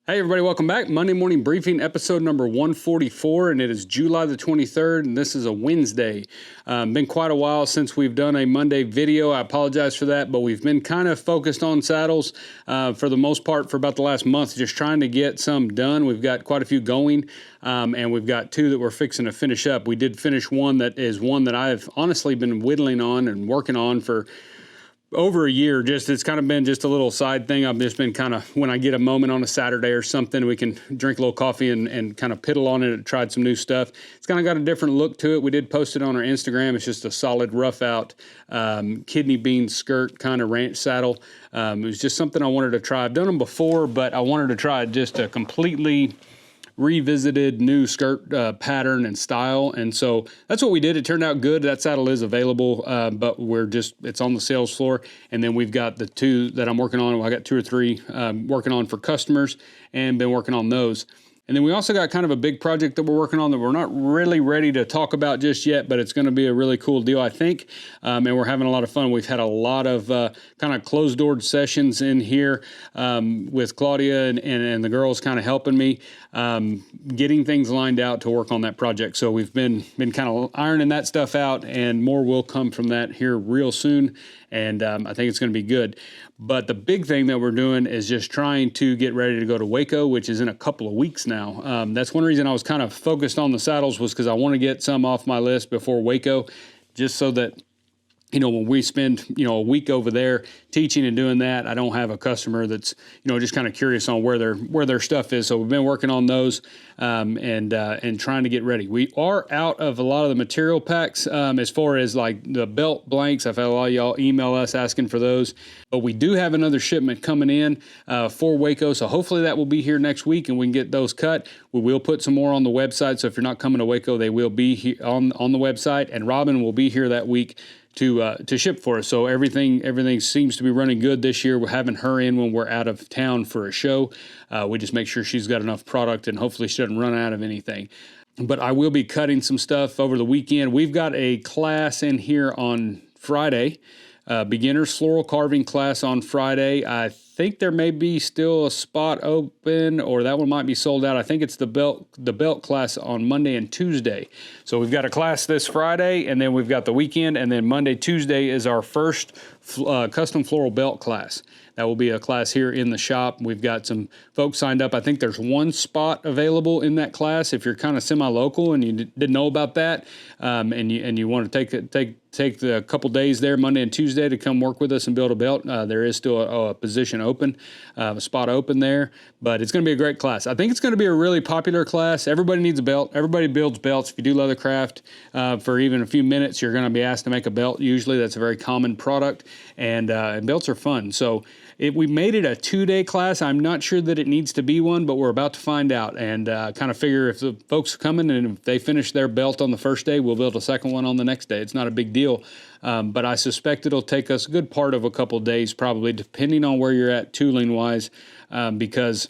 Hey everybody, welcome back. Monday Morning Briefing, episode number 144, and it is July the 23rd, and this is a Wednesday. Been quite a while since we've done a Monday video. I apologize for that, but we've been kind of focused on saddles for the most part for about the last month, just trying to get some done. We've got quite a few going, and we've got two that we're fixing to finish up. We did finish one that I've honestly been whittling on and working on for over a year. It's kind of been just a little side thing. I've just been kind of, when I get a moment on a Saturday or something, we can drink a little coffee and kind of piddle on it and tried some new stuff. It's kind of got a different look to it. We did post it on our Instagram. It's just a solid rough out kidney bean skirt kind of ranch saddle. It was just something I wanted to try. I've done them before, but I wanted to try just a completely revisited new skirt pattern and style, and so that's what we did. It turned out good. That saddle is available, but it's on the sales floor, and then we've got the two that I'm working on. I got two or three working on for customers and been working on those. And then we also got kind of a big project that we're working on that we're not really ready to talk about just yet, but it's going to be a really cool deal, I think. And we're having a lot of fun. We've had a lot of kind of closed-door sessions in here with Claudia and the girls kind of helping me getting things lined out to work on that project. So we've been kind of ironing that stuff out, and more will come from that here real soon. And I think it's going to be good. But the big thing that we're doing is just trying to get ready to go to Waco, which is in a couple of weeks now. That's one reason I was kind of focused on the saddles, was because I want to get some off my list before Waco, just so that, when we spend, a week over there teaching and doing that, I don't have a customer that's, just kind of curious on where their stuff is. So we've been working on those and trying to get ready. We are out of a lot of the material packs as far as like the belt blanks. I've had a lot of y'all email us asking for those, but we do have another shipment coming in for Waco. So hopefully that will be here next week and we can get those cut. We will put some more on the website. So if you're not coming to Waco, they will be here on the website, and Robin will be here that week to ship for us. So everything seems to be running good this year. We're having her in when we're out of town for a show. We just make sure she's got enough product, and hopefully she doesn't run out of anything. But I will be cutting some stuff over the weekend. We've got a class in here on Friday, beginner's floral carving class on Friday. I think there may be still a spot open, or that one might be sold out. I think it's the belt class on Monday and Tuesday. So we've got a class this Friday, and then we've got the weekend, and then Monday, Tuesday is our first custom floral belt class. That will be a class here in the shop. We've got some folks signed up. I think there's one spot available in that class. If you're kind of semi-local and you didn't know about that, and you want to take the couple days there, Monday and Tuesday, to come work with us and build a belt, there is still a position open, a spot open there. But it's going to be a great class. I think it's going to be a really popular class. Everybody needs a belt. Everybody builds belts. If you do leathercraft for even a few minutes, you're going to be asked to make a belt. Usually that's a very common product, and belts are fun. So we made it a 2-day class. I'm not sure that it needs to be one, but we're about to find out, and kind of figure if the folks are coming and if they finish their belt on the first day, we'll build a second one on the next day. It's not a big deal, but I suspect it'll take us a good part of a couple days, probably, depending on where you're at tooling-wise, because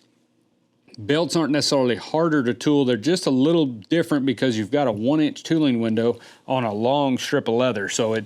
belts aren't necessarily harder to tool. They're just a little different because you've got a 1-inch tooling window on a long strip of leather. So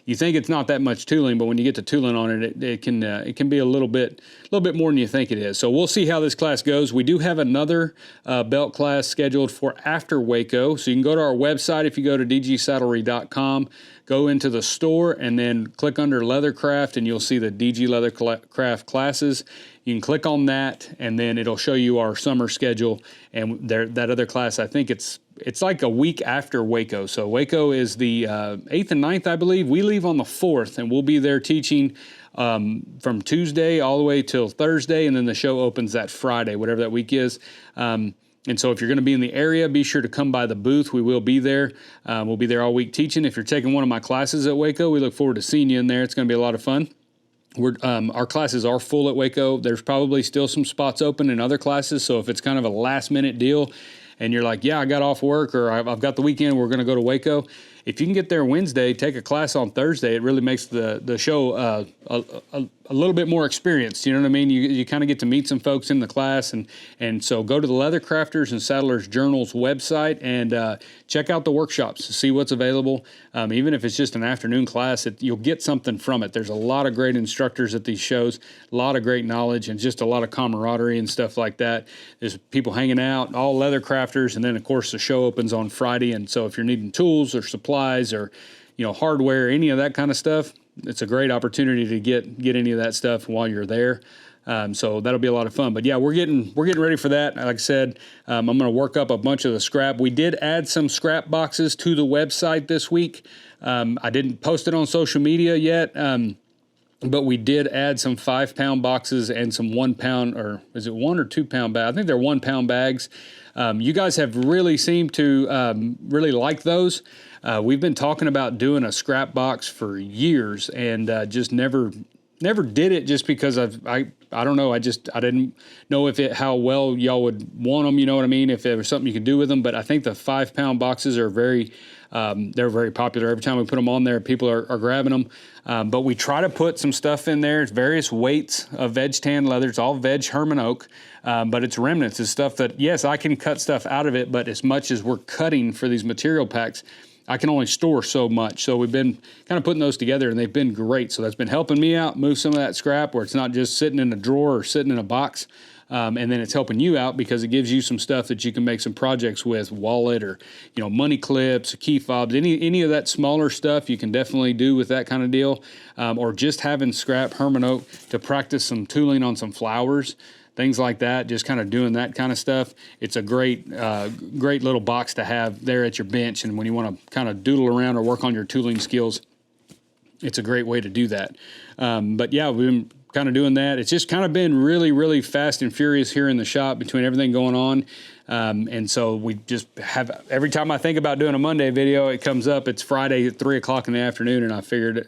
you think it's not that much tooling, but when you get to tooling on it, it can be a little bit more than you think it is. So we'll see how this class goes. We do have another belt class scheduled for after Waco. So you can go to our website. If you go to dgsaddlery.com, go into the store and then click under Leathercraft, and you'll see the DG Leathercraft classes. You can click on that, and then it'll show you our summer schedule. And that other class, I think it's like a week after Waco. So Waco is the 8th and 9th, I believe. We leave on the 4th, and we'll be there teaching from Tuesday all the way till Thursday, and then the show opens that Friday, whatever that week is. And so if you're going to be in the area, be sure to come by the booth. We will be there. We'll be there all week teaching. If you're taking one of my classes at Waco, we look forward to seeing you in there. It's going to be a lot of fun. Our classes are full at Waco. There's probably still some spots open in other classes. So if it's kind of a last minute deal and you're like, yeah, I got off work, or I've got the weekend, we're going to go to Waco. if you can get there Wednesday, take a class on Thursday, it really makes the show a little bit more experienced. You know what I mean? You kind of get to meet some folks in the class, and so go to the Leather Crafters and Saddlers Journal's website and check out the workshops to see what's available. Even if it's just an afternoon class, you'll get something from it. There's a lot of great instructors at these shows, a lot of great knowledge, and just a lot of camaraderie and stuff like that. There's people hanging out, all leather crafters, and then of course the show opens on Friday. And so if you're needing tools or supplies or hardware, any of that kind of stuff, it's a great opportunity to get any of that stuff while you're there. So that'll be a lot of fun. But yeah, we're getting ready for that. Like I said, I'm going to work up a bunch of the scrap. We did add some scrap boxes to the website this week. I didn't post it on social media yet, but we did add some 5-pound boxes and some 1 pound, or is it 1 or 2 pound bags? I think they're 1 pound bags. You guys have really seemed to really like those. We've been talking about doing a scrap box for years and just never did it just because I don't know. I didn't know how well y'all would want them. You know what I mean? If there was something you could do with them. But I think the 5-pound boxes are they're very popular. Every time we put them on there, people are grabbing them. But we try to put some stuff in there. It's various weights of veg tan leather. It's all veg Herman oak, but it's remnants. It's stuff that, yes, I can cut stuff out of it, but as much as we're cutting for these material packs, I can only store so much. So we've been kind of putting those together, and they've been great. So that's been helping me out, move some of that scrap where it's not just sitting in a drawer or sitting in a box. And then it's helping you out because it gives you some stuff that you can make some projects with, wallet or, money clips, key fobs, any of that smaller stuff you can definitely do with that kind of deal. Or just having scrap Herman oak to practice some tooling on some flowers. Things like that, just kind of doing that kind of stuff. It's a great little box to have there at your bench. And when you want to kind of doodle around or work on your tooling skills, it's a great way to do that. But yeah, we've been kind of doing that. It's just kind of been really, really fast and furious here in the shop between everything going on. And so we just have, every time I think about doing a Monday video, it comes up, it's Friday at 3 o'clock in the afternoon. And I figured,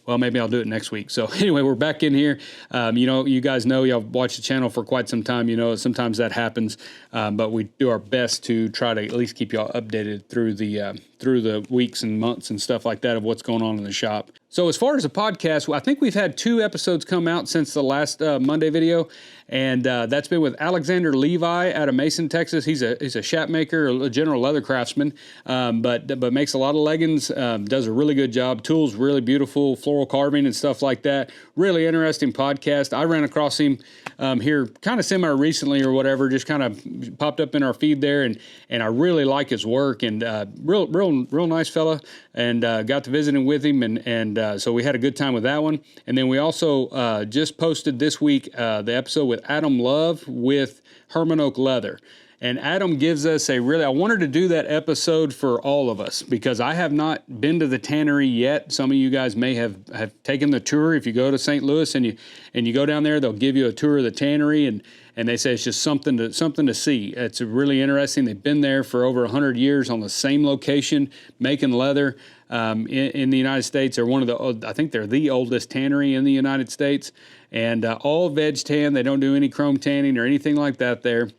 well, maybe I'll do it next week. So anyway, we're back in here. You guys know, y'all watched the channel for quite some time. Sometimes that happens, but we do our best to try to at least keep y'all updated through the weeks and months and stuff like that of what's going on in the shop. So as far as the podcast, I think we've had 2 episodes come out since the last Monday video, and that's been with Alexander Levi out of Mason, Texas. He's a shaft maker, a general leather craftsman, but makes a lot of leggings. Does a really good job. Tools really beautiful, floral carving and stuff like that. Really interesting podcast. I ran across him here kind of semi recently or whatever. Just kind of popped up in our feed there, and I really like his work, and real nice fella. And got to visiting with him, and so we had a good time with that one. And then we also just posted this week the episode with Adam Love with Herman Oak Leather. And Adam gives us I wanted to do that episode for all of us because I have not been to the tannery yet. Some of you guys may have taken the tour. If you go to St. Louis and you go down there, they'll give you a tour of the tannery, and they say it's just something to see. It's really interesting. They've been there for over 100 years on the same location, making leather in the United States. They're I think they're the oldest tannery in the United States, and all veg tan. They don't do any chrome tanning or anything like that there.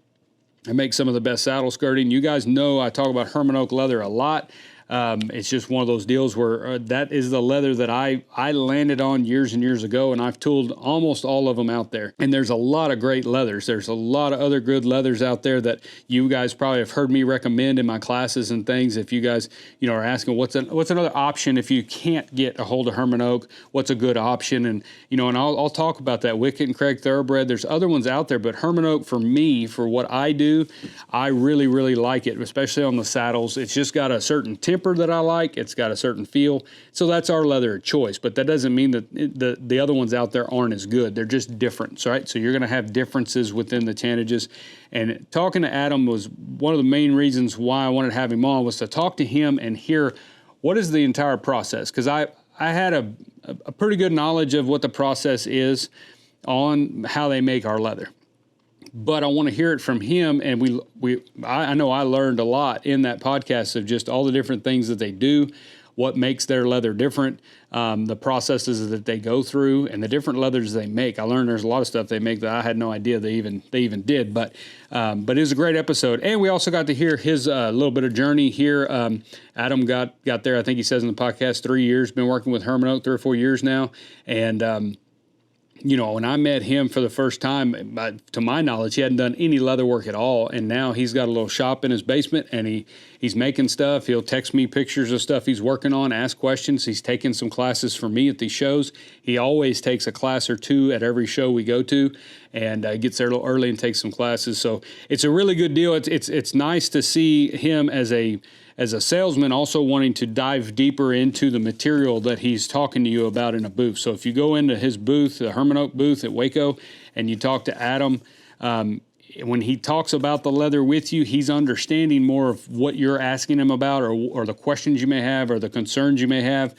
I make some of the best saddle skirting. You guys know I talk about Herman Oak leather a lot. It's just one of those deals where that is the leather that I landed on years and years ago, and I've tooled almost all of them out there. And there's a lot of great leathers. There's a lot of other good leathers out there that you guys probably have heard me recommend in my classes and things. If you guys, are asking what's another option if you can't get a hold of Herman Oak, what's a good option? And, and I'll talk about that. Wickett and Craig Thoroughbred. There's other ones out there, but Herman Oak for me, for what I do, I really, really like it, especially on the saddles. It's just got a certain temper that I like. It's got a certain feel. So that's our leather of choice, but that doesn't mean that the other ones out there aren't as good. They're just different, right? So you're going to have differences within the tannages. And talking to Adam was one of the main reasons why I wanted to have him on, was to talk to him and hear what is the entire process. Because I had a pretty good knowledge of what the process is on how they make our leather. But I want to hear it from him, and I know I learned a lot in that podcast of just all the different things that they do, what makes their leather different, the processes that they go through, and the different leathers they make. I learned there's a lot of stuff they make that I had no idea they even did. But it was a great episode, and we also got to hear his little bit of journey here. Adam got there. I think he says in the podcast 3 years. Been working with Herman Oak 3 or 4 years now, and when I met him for the first time, to my knowledge, he hadn't done any leather work at all. And now he's got a little shop in his basement, and he's making stuff. He'll text me pictures of stuff he's working on, ask questions. He's taking some classes for me at these shows. He always takes a class or two at every show we go to, and gets there a little early and takes some classes. So it's a really good deal. It's nice to see him as a salesman also wanting to dive deeper into the material that he's talking to you about in a booth. So if you go into his booth, the Herman Oak booth at Waco, and you talk to Adam, when he talks about the leather with you, he's understanding more of what you're asking him about, or the questions you may have, or the concerns you may have.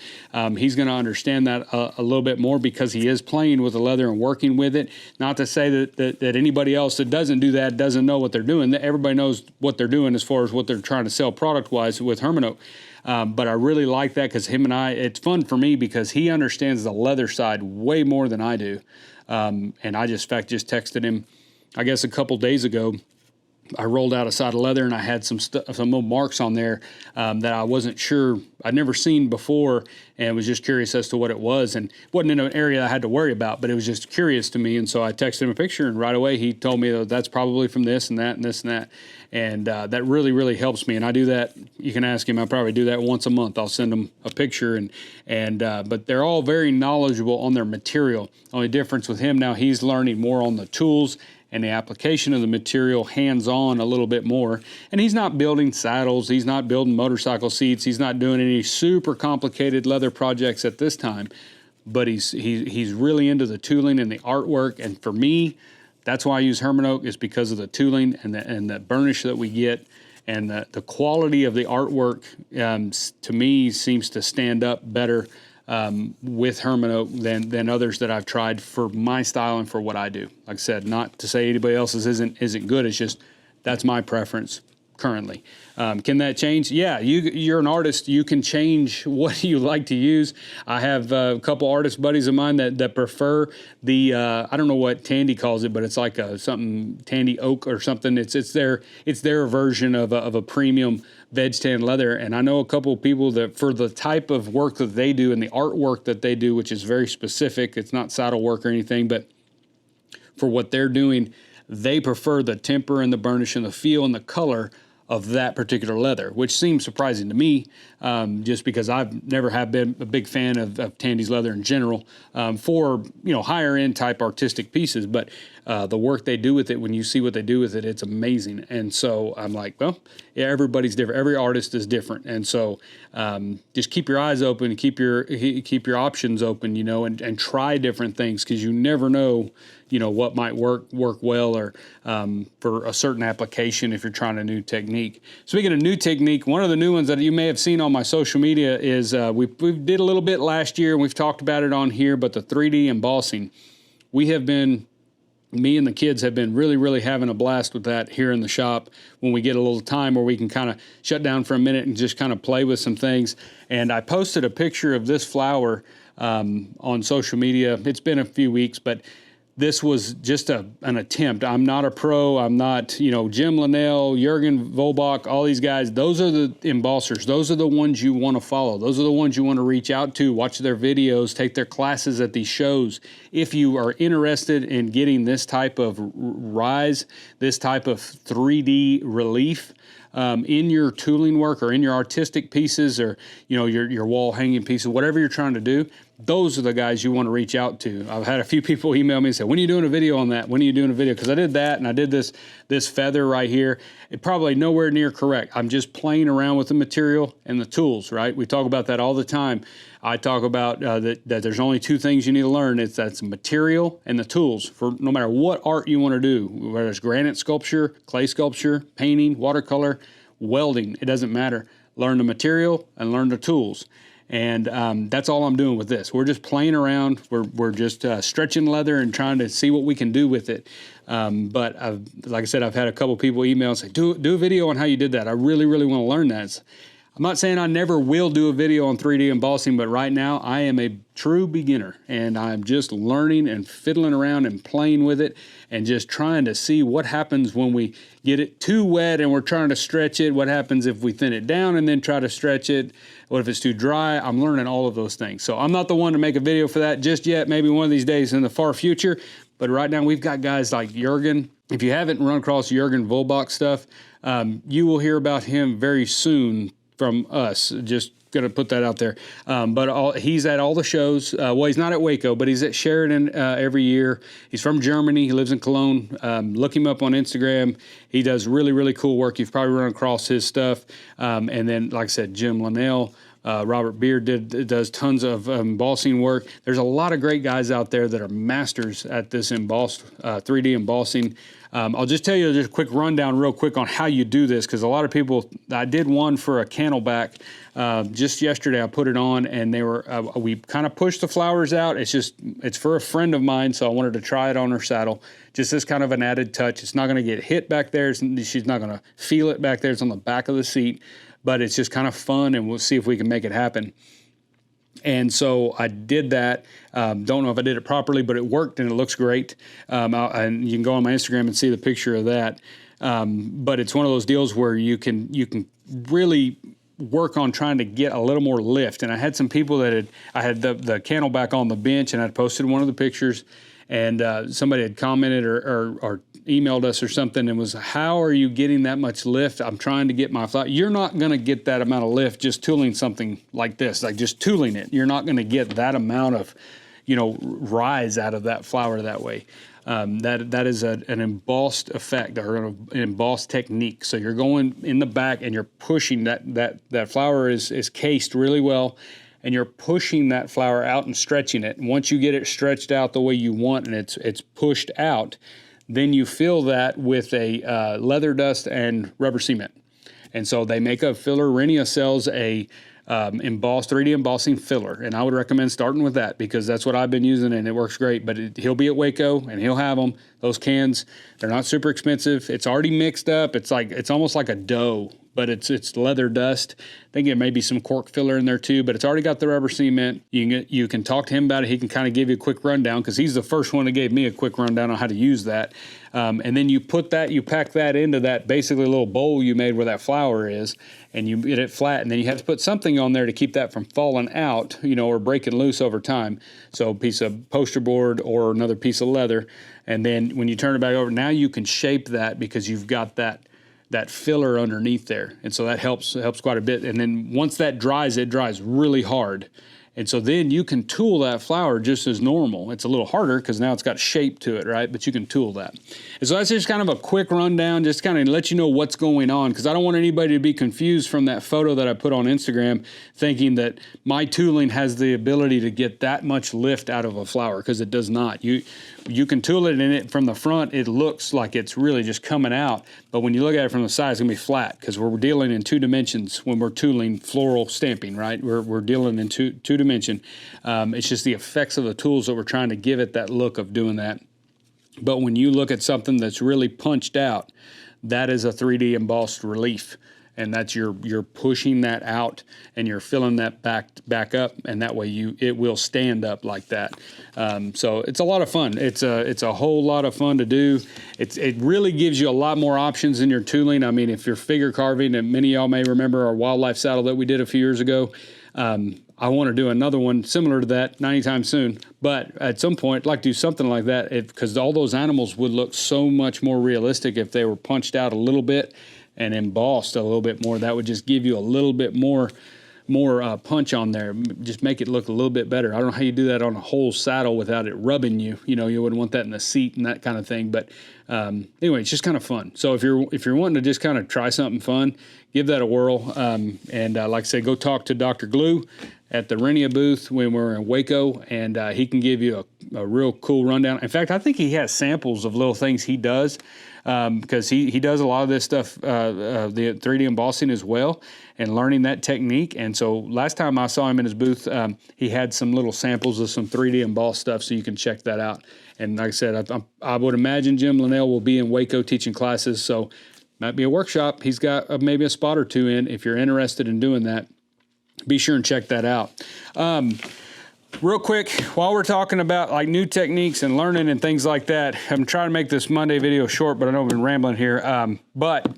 He's going to understand that a little bit more because he is playing with the leather and working with it. Not to say that anybody else that doesn't do that doesn't know what they're doing. Everybody knows what they're doing as far as what they're trying to sell product-wise with Herman Oak. But I really like that because him and it's fun for me because he understands the leather side way more than I do. And I just texted him, I guess a couple days ago. I rolled out a side of leather and I had some little marks on there that I wasn't sure, I'd never seen before, and was just curious as to what it was. And it wasn't in an area I had to worry about, but it was just curious to me. And so I texted him a picture, and right away he told me that's probably from this and that and this and that. And that really, really helps me. And I do that. You can ask him. I probably do that once a month. I'll send him a picture, but they're all very knowledgeable on their material. Only difference with him now, he's learning more on the tools and the application of the material hands-on a little bit more. And he's not building saddles. He's not building motorcycle seats. He's not doing any super complicated leather projects at this time. But he's really into the tooling and the artwork. And for me, that's why I use Herman Oak, is because of the tooling and the burnish that we get. And the quality of the artwork, to me, seems to stand up better with Herman Oak than others that I've tried for my style and for what I do. Like I said, not to say anybody else's isn't good. It's just that's my preference currently. Can that change? Yeah, you're an artist. You can change what you like to use. I have a couple artist buddies of mine that prefer the I don't know what Tandy calls it, but it's like something Tandy Oak or something. It's their version of a premium veg tan leather. And I know a couple of people that for the type of work that they do and the artwork that they do, which is very specific, it's not saddle work or anything, but for what they're doing, they prefer the temper and the burnish and the feel and the color of that particular leather, which seems surprising to me, just because I've never have been a big fan of Tandy's leather in general, for higher end type artistic pieces. But the work they do with it, when you see what they do with it, it's amazing. And so I'm like, well, yeah, everybody's different. Every artist is different. And so just keep your eyes open, keep your options open, and try different things, because you never know, what might work well, or for a certain application if you're trying a new technique. Speaking of new technique, one of the new ones that you may have seen on my social media is we did a little bit last year, and we've talked about it on here, but the 3D embossing. Me and the kids have been really, really having a blast with that here in the shop when we get a little time where we can kind of shut down for a minute and just kind of play with some things. And I posted a picture of this flower on social media. It's been a few weeks, but this was just an attempt. I'm not a pro. I'm not, Jim Linnell, Jurgen Volbox, all these guys. Those are the embossers. Those are the ones you want to follow. Those are the ones you want to reach out to, watch their videos, take their classes at these shows. If you are interested in getting this type of rise, this type of 3D relief, in your tooling work or in your artistic pieces, or your wall hanging pieces, whatever you're trying to do, those are the guys you want to reach out to. I've had a few people email me and say, when are you doing a video on that? When are you doing a video? Because I did that, and I did this feather right here. It probably nowhere near correct. I'm just playing around with the material and the tools, right? We talk about that all the time. I talk about that there's only two things you need to learn. That's material and the tools for no matter what art you want to do, whether it's granite sculpture, clay sculpture, painting, watercolor, welding, it doesn't matter. Learn the material and learn the tools. And that's all I'm doing with this. We're just playing around. We're just stretching leather and trying to see what we can do with it. But like I said, I've had a couple people email and say, do a video on how you did that. I really, really want to learn that. I'm not saying I never will do a video on 3D embossing, but right now I am a true beginner and I'm just learning and fiddling around and playing with it and just trying to see what happens when we get it too wet and we're trying to stretch it. What happens if we thin it down and then try to stretch it? What if it's too dry? I'm learning all of those things. So I'm not the one to make a video for that just yet, maybe one of these days in the far future. But right now we've got guys like Jurgen. If you haven't run across Jurgen Volbox stuff, you will hear about him very soon from us. Just going to put that out there. He's at all the shows. Well, he's not at Waco, but he's at Sheridan every year. He's from Germany. He lives in Cologne. Look him up on Instagram. He does really, really cool work. You've probably run across his stuff. And then, like I said, Jim Linnell, Robert Beard does tons of embossing work. There's a lot of great guys out there that are masters at this 3D embossing. I'll just tell you just a quick rundown real quick on how you do this, because a lot of people, I did one for a Candleback just yesterday. I put it on and we kind of pushed the flowers out. It's for a friend of mine, so I wanted to try it on her saddle. Just as kind of an added touch. It's not going to get hit back there. She's not going to feel it back there. It's on the back of the seat, but it's just kind of fun, and we'll see if we can make it happen. And so I did that. Don't know if I did it properly, but it worked and it looks great. And you can go on my Instagram and see the picture of that. But it's one of those deals where you can really work on trying to get a little more lift. And I had some people I had the Candleback on the bench, and I posted one of the pictures, and somebody had commented or emailed us or something and was, how are you getting that much lift? I'm trying to get my flower. You're not going to get that amount of lift just tooling something like this, like just tooling it. You're not going to get that amount of, rise out of that flower that way. That is an embossed effect or an embossed technique. So you're going in the back and you're pushing that flower is cased really well, and you're pushing that flower out and stretching it. And once you get it stretched out the way you want and it's pushed out, then you fill that with a leather dust and rubber cement. And so they make a filler. Renia sells a 3D embossing filler, and I would recommend starting with that because that's what I've been using and it works great. But he'll be at Waco and he'll have them. Those cans, they're not super expensive. It's already mixed up. It's almost like a dough, but it's leather dust. I think there may be some cork filler in there too, but it's already got the rubber cement. You can talk to him about it. He can kind of give you a quick rundown because he's the first one that gave me a quick rundown on how to use that. And then you pack that into that basically little bowl you made where that flower is, and you get it flat, and then you have to put something on there to keep that from falling out, or breaking loose over time. So a piece of poster board or another piece of leather, and then when you turn it back over, now you can shape that because you've got that filler underneath there, and so that helps quite a bit. And then once that dries, it dries really hard. And so then you can tool that flower just as normal. It's a little harder because now it's got shape to it, right? But you can tool that. And so that's just kind of a quick rundown, just kind of let you know what's going on, because I don't want anybody to be confused from that photo that I put on Instagram thinking that my tooling has the ability to get that much lift out of a flower, because it does not. You can tool it, and from the front, it looks like it's really just coming out. But when you look at it from the side, it's going to be flat because we're dealing in 2 dimensions when we're tooling floral stamping, right? We're dealing in two dimension. It's just the effects of the tools that we're trying to give it that look of doing that. But when you look at something that's really punched out, that is a 3D embossed relief. And that's you're pushing that out and you're filling that back up, and that way it will stand up like that. So it's a lot of fun. It's a whole lot of fun to do. It really gives you a lot more options in your tooling. I mean, if you're figure carving, and many of y'all may remember our wildlife saddle that we did a few years ago. I want to do another one similar to that anytime soon. But at some point, I'd like to do something like that because all those animals would look so much more realistic if they were punched out a little bit and embossed a little bit more. That would just give you a little bit more punch on there. Just make it look a little bit better. I don't know how you do that on a whole saddle without it rubbing you. You wouldn't want that in the seat and that kind of thing. But anyway, it's just kind of fun. So if you're wanting to just kind of try something fun, give that a whirl. And like I said, go talk to Dr. Glue at the Renia booth when we're in Waco, and he can give you a real cool rundown. In fact, I think he has samples of little things he does, because he does a lot of this stuff, the 3D embossing as well, and learning that technique. And so last time I saw him in his booth, he had some little samples of some 3D embossed stuff, so you can check that out. And like I said, I would imagine Jim Linnell will be in Waco teaching classes, so might be a workshop. He's got maybe a spot or two in. If you're interested in doing that, be sure and check that out. Real quick, while we're talking about like new techniques and learning and things like that, I'm trying to make this Monday video short, but I know I've been rambling here. But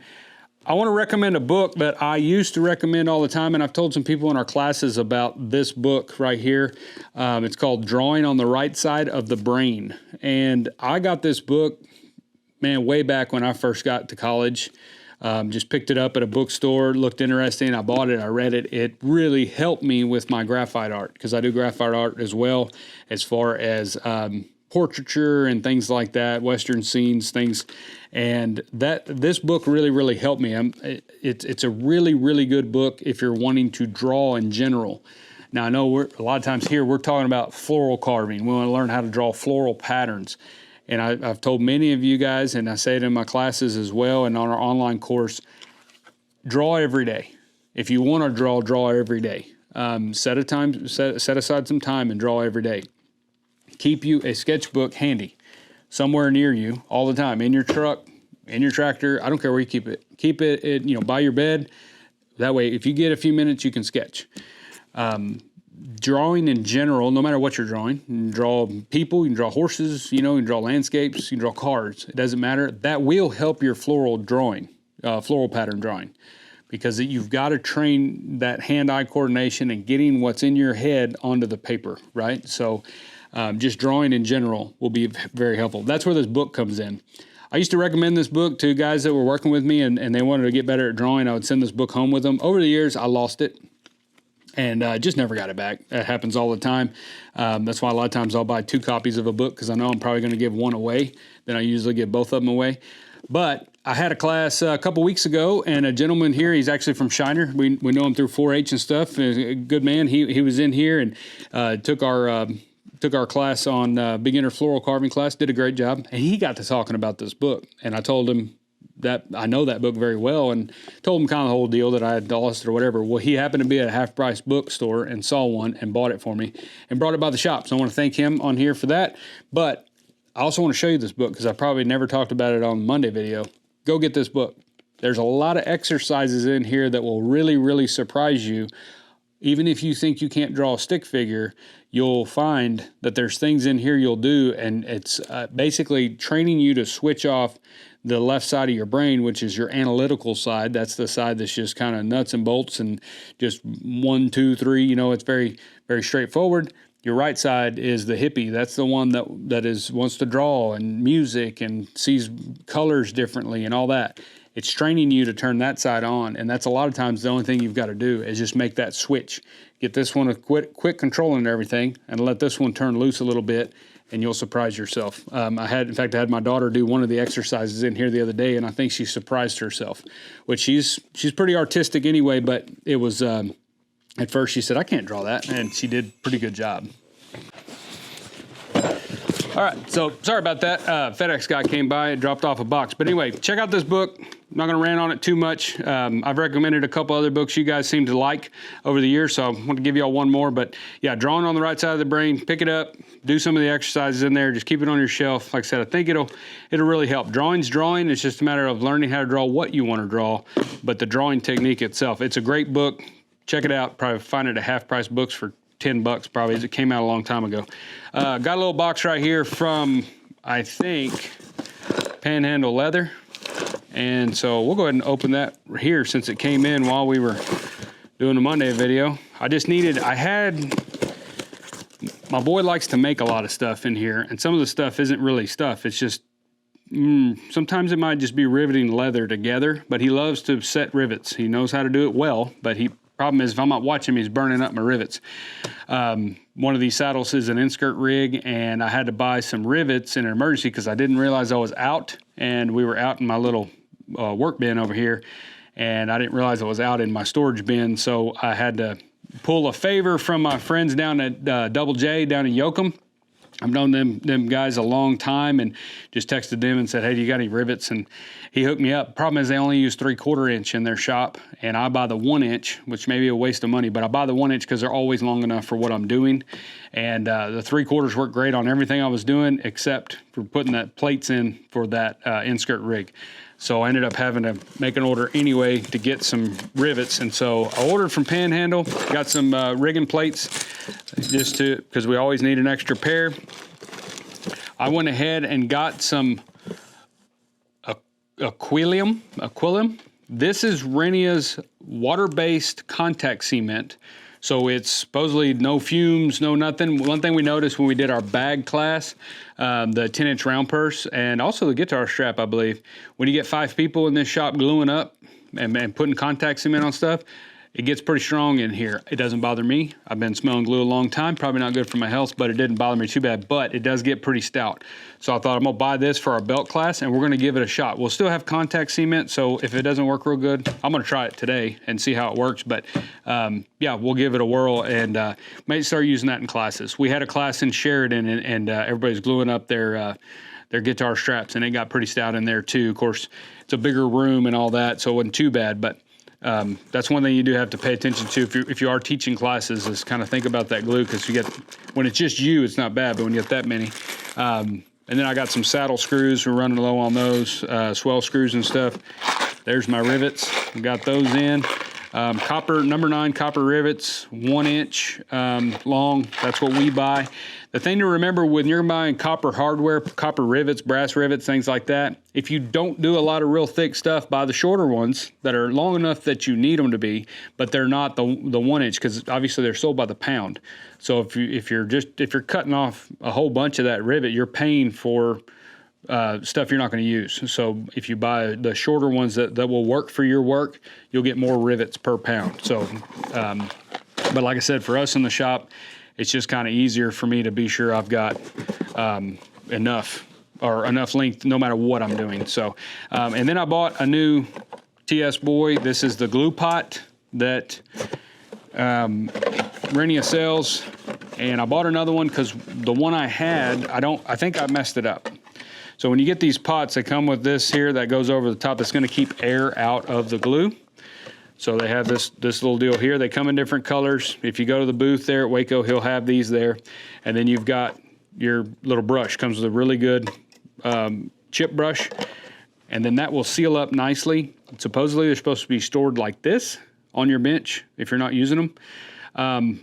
I want to recommend a book that I used to recommend all the time, and I've told some people in our classes about this book right here. It's called Drawing on the Right Side of the Brain. And I got this book, man, way back when I first got to college. Just picked it up at a bookstore, looked interesting. I bought it, I read it. It really helped me with my graphite art because I do graphite art as well as far as portraiture and things like that, Western scenes, things. And this book really, really helped me. It's a really, really good book if you're wanting to draw in general. Now, I know a lot of times here we're talking about floral carving. We want to learn how to draw floral patterns. And I've told many of you guys, and I say it in my classes as well and on our online course, draw every day. If you want to draw every day. Set aside some time and draw every day. Keep you a sketchbook handy somewhere near you all the time, in your truck, in your tractor. I don't care where you keep it. Keep it, by your bed. That way, if you get a few minutes, you can sketch. Drawing in general, no matter what you're drawing, you can draw people, you can draw horses, you can draw landscapes, you can draw cars. It doesn't matter. That will help your floral pattern drawing, because you've got to train that hand-eye coordination and getting what's in your head onto the paper, right? So just drawing in general will be very helpful. That's where this book comes in. I used to recommend this book to guys that were working with me and they wanted to get better at drawing. I would send this book home with them. Over the years, I lost it. And just never got it back. That happens all the time. That's why a lot of times I'll buy 2 copies of a book because I know I'm probably going to give one away. Then I usually give both of them away. But I had a class a couple weeks ago, and a gentleman here, he's actually from Shiner. We know him through 4-H and stuff. A good man. He was in here and took our class on beginner floral carving class. Did a great job. And he got to talking about this book. And I told him that I know that book very well, and told him kind of the whole deal that I had lost it or whatever. Well, he happened to be at a half-price bookstore and saw one and bought it for me and brought it by the shop. So I want to thank him on here for that. But I also want to show you this book because I probably never talked about it on the Monday video. Go get this book. There's a lot of exercises in here that will really, really surprise you. Even if you think you can't draw a stick figure, you'll find that there's things in here you'll do, and it's basically training you to switch off the left side of your brain, which is your analytical side. That's the side that's just kind of nuts and bolts and just 1, 2, 3. It's very, very straightforward. Your right side is the hippie. That's the one that wants to draw and music and sees colors differently and all that. It's training you to turn that side on, and that's a lot of times the only thing you've got to do is just make that switch. Get this one to quit controlling everything and let this one turn loose a little bit, and you'll surprise yourself. I had my daughter do one of the exercises in here the other day, and I think she surprised herself, which she's pretty artistic anyway, but it was, at first she said, I can't draw that, and she did a pretty good job. All right, so sorry about that. FedEx guy came by and dropped off a box. But anyway, check out this book. I'm not going to rant on it too much. I've recommended a couple other books you guys seem to like over the years, so I want to give y'all one more. But yeah, Drawing on the Right Side of the Brain. Pick it up. Do some of the exercises in there. Just keep it on your shelf. Like I said, I think it'll really help. Drawing's drawing. It's just a matter of learning how to draw what you want to draw, but the drawing technique itself. It's a great book. Check it out. Probably find it at half-price books for $10 probably, as it came out a long time ago. Got a little box right here from, I think, Panhandle Leather. And so we'll go ahead and open that here since it came in while we were doing the Monday video. My boy likes to make a lot of stuff in here, and some of the stuff isn't really stuff. It's just, sometimes it might just be riveting leather together, but he loves to set rivets. He knows how to do it well, but problem is if I'm not watching him, he's burning up my rivets. One of these saddles is an insert rig, and I had to buy some rivets in an emergency because I didn't realize I was out, and we were out in my little work bin over here, and I didn't realize I was out in my storage bin, so I had to pull a favor from my friends down at Double J down in Yoakum. I've known them guys a long time, and just texted them and said, hey, do you got any rivets? And he hooked me up. Problem is they only use 3/4 inch in their shop, and I buy the 1 inch, which may be a waste of money, but I buy the 1 inch because they're always long enough for what I'm doing. And the 3/4 worked great on everything I was doing except for putting that plates in for that insert rig. So I ended up having to make an order anyway to get some rivets. And so I ordered from Panhandle, got some rigging plates just because we always need an extra pair. I went ahead and got some Aquilium. This is Renia's water-based contact cement. So it's supposedly no fumes, no nothing. One thing we noticed when we did our bag class, the 10-inch round purse, and also the guitar strap, I believe, when you get 5 people in this shop gluing up and putting contact cement on stuff, it gets pretty strong in here. It doesn't bother me. I've been smelling glue a long time. Probably not good for my health, but it didn't bother me too bad. But it does get pretty stout. So I thought I'm gonna buy this for our belt class, and we're gonna give it a shot. We'll still have contact cement, so if it doesn't work real good, I'm gonna try it today and see how it works. But yeah, we'll give it a whirl and might start using that in classes. We had a class in Sheridan, and everybody's gluing up their guitar straps, and it got pretty stout in there too. Of course, it's a bigger room and all that, so it wasn't too bad. But that's one thing you do have to pay attention to if you are teaching classes, is kind of think about that glue, because when it's just you, it's not bad, but when you get that many. And then I got some saddle screws. We're running low on those, swell screws and stuff. There's my rivets. We got those in. Copper, number 9 copper rivets, 1 inch long. That's what we buy. The thing to remember when you're buying copper hardware, copper rivets, brass rivets, things like that, if you don't do a lot of real thick stuff, buy the shorter ones that are long enough that you need them to be, but they're not the 1 inch, because obviously they're sold by the pound. So if you're cutting off a whole bunch of that rivet, you're paying for stuff you're not going to use. So if you buy the shorter ones that will work for your work, you'll get more rivets per pound. So, but like I said, for us in the shop, it's just kind of easier for me to be sure I've got enough length no matter what I'm doing. So, and then I bought a new TS Boy. This is the glue pot that Renia sells, and I bought another one because the one I had, I think I messed it up. So when you get these pots, they come with this here that goes over the top. That's going to keep air out of the glue. So they have this little deal here. They come in different colors. If you go to the booth there at Waco, he'll have these there. And then you've got your little brush. Comes with a really good chip brush. And then that will seal up nicely. Supposedly they're supposed to be stored like this on your bench if you're not using them.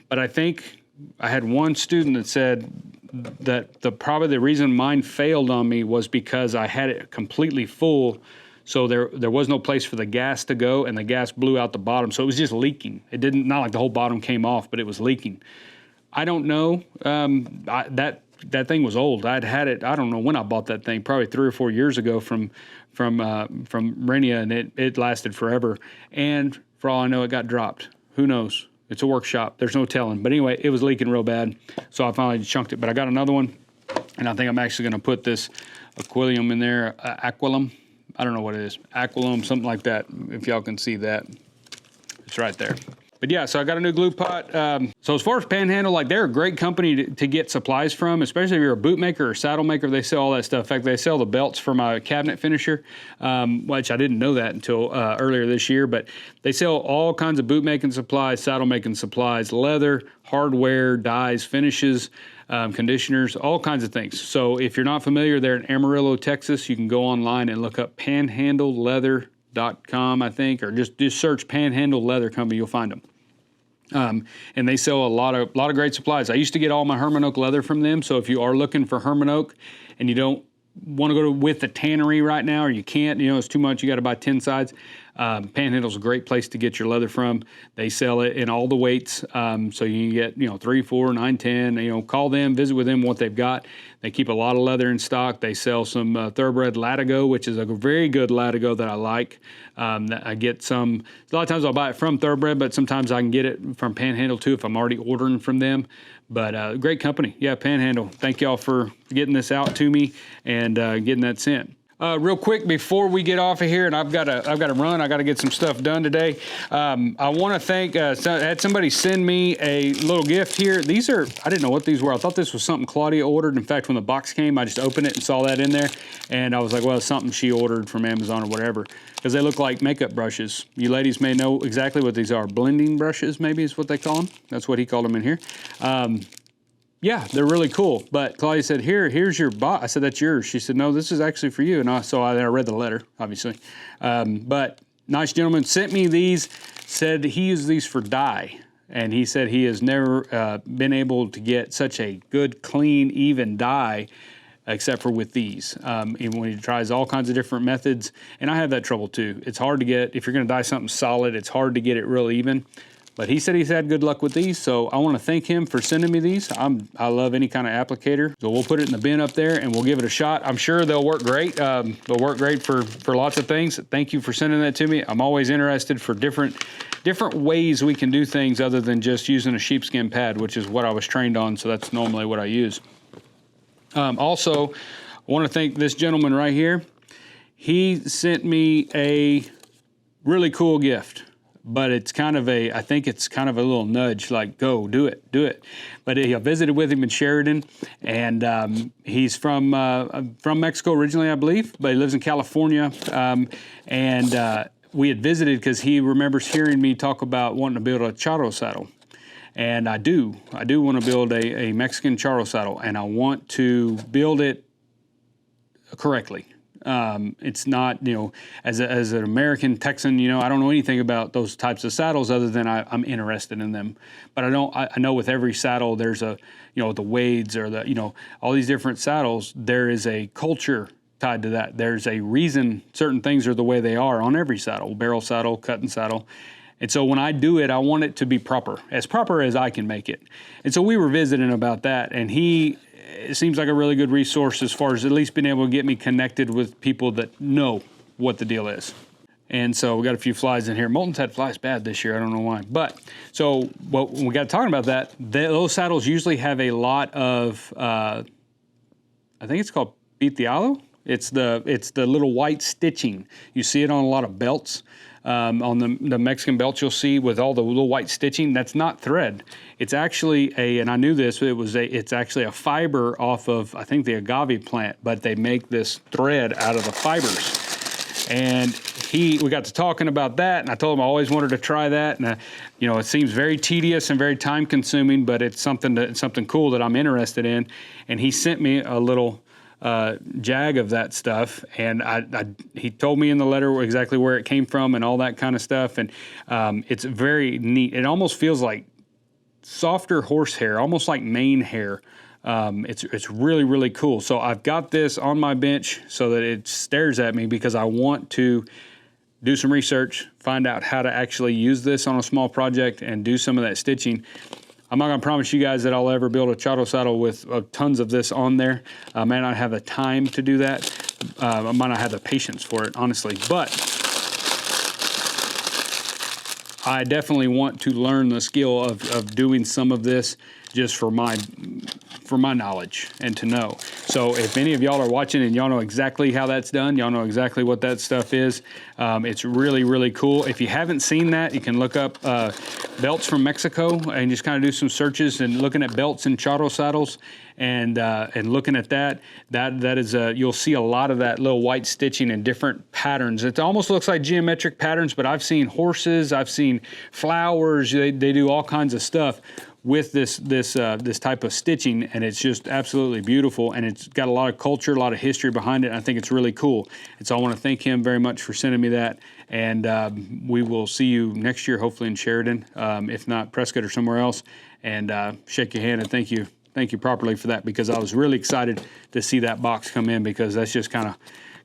But I think I had one student that said that probably the reason mine failed on me was because I had it completely full. So there was no place for the gas to go, and the gas blew out the bottom. So it was just leaking. It didn't, not like the whole bottom came off, but it was leaking. I don't know. That thing was old. I'd had it, I don't know when I bought that thing, probably 3 or 4 years ago from Renia, and it lasted forever. And for all I know, it got dropped. Who knows? It's a workshop. There's no telling. But anyway, it was leaking real bad. So I finally chunked it. But I got another one, and I think I'm actually going to put this Aquilium in there, Aquilum. I don't know what it is. Aquilum, something like that, if y'all can see that. It's right there. But yeah, so I got a new glue pot. So as far as Panhandle, like, they're a great company to get supplies from, especially if you're a boot maker or saddle maker. They sell all that stuff. In fact, they sell the belts for my cabinet finisher, which I didn't know that until earlier this year. But they sell all kinds of boot making supplies, saddle making supplies, leather, hardware, dyes, finishes, conditioners, all kinds of things. So if you're not familiar, they're in Amarillo, Texas. You can go online and look up panhandleleather.com, I think, or just search Panhandle Leather Company. You'll find them. And they sell a lot of great supplies. I used to get all my Herman Oak leather from them. So if you are looking for Herman Oak and you don't want to go with the tannery right now, or you can't, it's too much, you got to buy 10 sides. Panhandle's a great place to get your leather from. They sell it in all the weights, so you can get 3, 4, 9, 10. Call them, visit with them what they've got. They keep a lot of leather in stock. They sell some thoroughbred Latigo, which is a very good Latigo that I like. I get some. A lot of times I'll buy it from thoroughbred, but sometimes I can get it from Panhandle too if I'm already ordering from them. But great company, yeah, Panhandle. Thank y'all for getting this out to me and getting that sent. Real quick before we get off of here, and I've got to run. I got to get some stuff done today. I want to thank. I had somebody send me a little gift here. These are, I didn't know what these were. I thought this was something Claudia ordered. In fact, when the box came, I just opened it and saw that in there, and I was like, well, it's something she ordered from Amazon or whatever, because they look like makeup brushes. You ladies may know exactly what these are. Blending brushes, maybe is what they call them. That's what he called them in here. yeah, they're really cool. But Claudia said, here's your box. I said, that's yours. She said, no, this is actually for you. And I read the letter, obviously. But nice gentleman sent me these, said he used these for dye. And he said he has never been able to get such a good, clean, even dye except for with these. Even when he tries all kinds of different methods, and I have that trouble too. It's hard to get, if you're gonna dye something solid, it's hard to get it real even. But he said he's had good luck with these, so I wanna thank him for sending me these. I love any kind of applicator. So we'll put it in the bin up there and we'll give it a shot. I'm sure they'll work great. They'll work great for lots of things. Thank you for sending that to me. I'm always interested for different ways we can do things other than just using a sheepskin pad, which is what I was trained on, so that's normally what I use. Also, I want to thank this gentleman right here. He sent me a really cool gift, but it's kind of I think it's kind of a little nudge, like, go, do it. But I visited with him in Sheridan, and he's from Mexico originally, I believe, but he lives in California, and we had visited because he remembers hearing me talk about wanting to build a Churro saddle. And I do want to build a Mexican Churro saddle, and I want to build it correctly. It's not, as an American Texan, I don't know anything about those types of saddles other than I'm interested in them. But I know with every saddle there's the Wades or all these different saddles, there is a culture tied to that. There's a reason certain things are the way they are on every saddle, barrel saddle, cutting saddle. And so when I do it, I want it to be proper as I can make it. And so we were visiting about that, and it seems like a really good resource as far as at least being able to get me connected with people that know what the deal is. And so we got a few flies in here. Molten's had flies bad this year. I don't know why. But so when we got talking about that, those saddles usually have a lot of, I think it's called Aloe. It's the little white stitching. You see it on a lot of belts. On the Mexican belts you'll see with all the little white stitching, that's not thread. It's actually and I knew this, it's actually a fiber off of, I think, the agave plant, but they make this thread out of the fibers. And we got to talking about that, and I told him I always wanted to try that. And it seems very tedious and very time consuming, but it's something cool that I'm interested in. And he sent me a little jag of that stuff, and he told me in the letter exactly where it came from and all that kind of stuff, and it's very neat. It almost feels like softer horsehair, almost like mane hair. It's really, really cool. So I've got this on my bench so that it stares at me because I want to do some research, find out how to actually use this on a small project and do some of that stitching. I'm not going to promise you guys that I'll ever build a Churro saddle with tons of this on there. I may not have the time to do that. I might not have the patience for it, honestly. But I definitely want to learn the skill of doing some of this just for my knowledge and to know. So if any of y'all are watching and y'all know exactly how that's done, y'all know exactly what that stuff is, it's really, really cool. If you haven't seen that, you can look up belts from Mexico and just kind of do some searches and looking at belts and Churro saddles and looking at that is you'll see a lot of that little white stitching in different patterns. It almost looks like geometric patterns, but I've seen horses, I've seen flowers, they do all kinds of stuff with this type of stitching, and it's just absolutely beautiful, and it's got a lot of culture, a lot of history behind it, and I think it's really cool. And so I want to thank him very much for sending me that, and we will see you next year, hopefully in Sheridan, if not Prescott or somewhere else, and shake your hand and thank you properly for that, because I was really excited to see that box come in, because that's just kind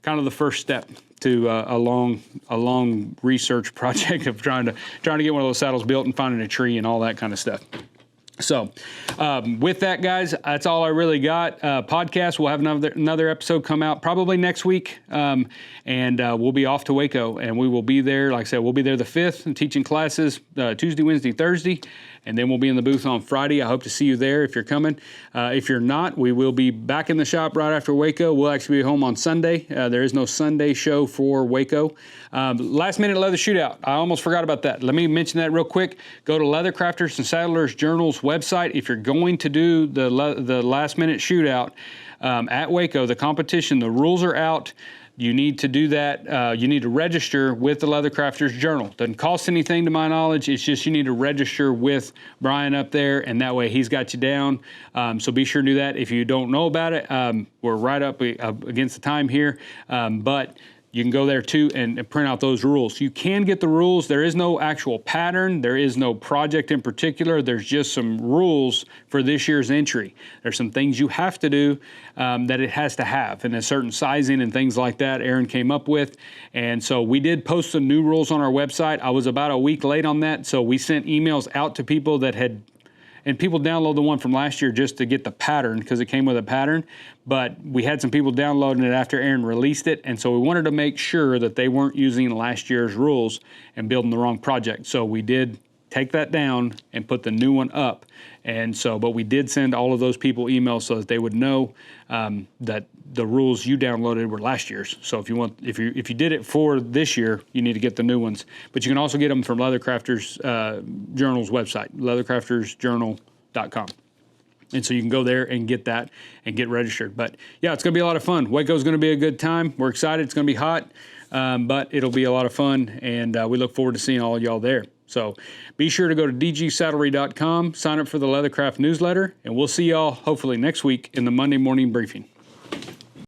of the first step to a long research project of trying to get one of those saddles built and finding a tree and all that kind of stuff. So with that, guys, that's all I really got. Podcast, we'll have another episode come out probably next week, and we'll be off to Waco, and we will be there. Like I said, we'll be there the 5th and teaching classes Tuesday, Wednesday, Thursday, and then we'll be in the booth on Friday. I hope to see you there if you're coming. If you're not, we will be back in the shop right after Waco. We'll actually be home on Sunday. There is no Sunday show for Waco. Last minute leather shootout. I almost forgot about that. Let me mention that real quick. Go to Leather Crafters and Saddlers Journal's website. If you're going to do the last minute shootout at Waco, the competition, the rules are out. you need to do that. You need to register with the Leathercrafters Journal. Doesn't cost anything to my knowledge. It's just you need to register with Brian up there, and that way he's got you down. So be sure to do that. If you don't know about it, we're right up against the time here, but you can go there too and print out those rules. You can get the rules. There is no actual pattern. There is no project in particular. There's just some rules for this year's entry. There's some things you have to do that it has to have, and a certain sizing and things like that Aaron came up with. And so we did post some new rules on our website. I was about a week late on that, so we sent emails out to people that had, and people download the one from last year just to get the pattern because it came with a pattern. But we had some people downloading it after Aaron released it, and so we wanted to make sure that they weren't using last year's rules and building the wrong project. So we did take that down and put the new one up. And so, but we did send all of those people emails so that they would know that the rules you downloaded were last year's. So if you did it for this year, you need to get the new ones. But you can also get them from Leathercrafters Journal's website, leathercraftersjournal.com. And so you can go there and get that and get registered. But yeah, it's going to be a lot of fun. Waco's going to be a good time. We're excited. It's going to be hot, but it'll be a lot of fun. And we look forward to seeing all of y'all there. So be sure to go to dgsaddlery.com, sign up for the Leathercraft newsletter, and we'll see y'all hopefully next week in the Monday morning briefing.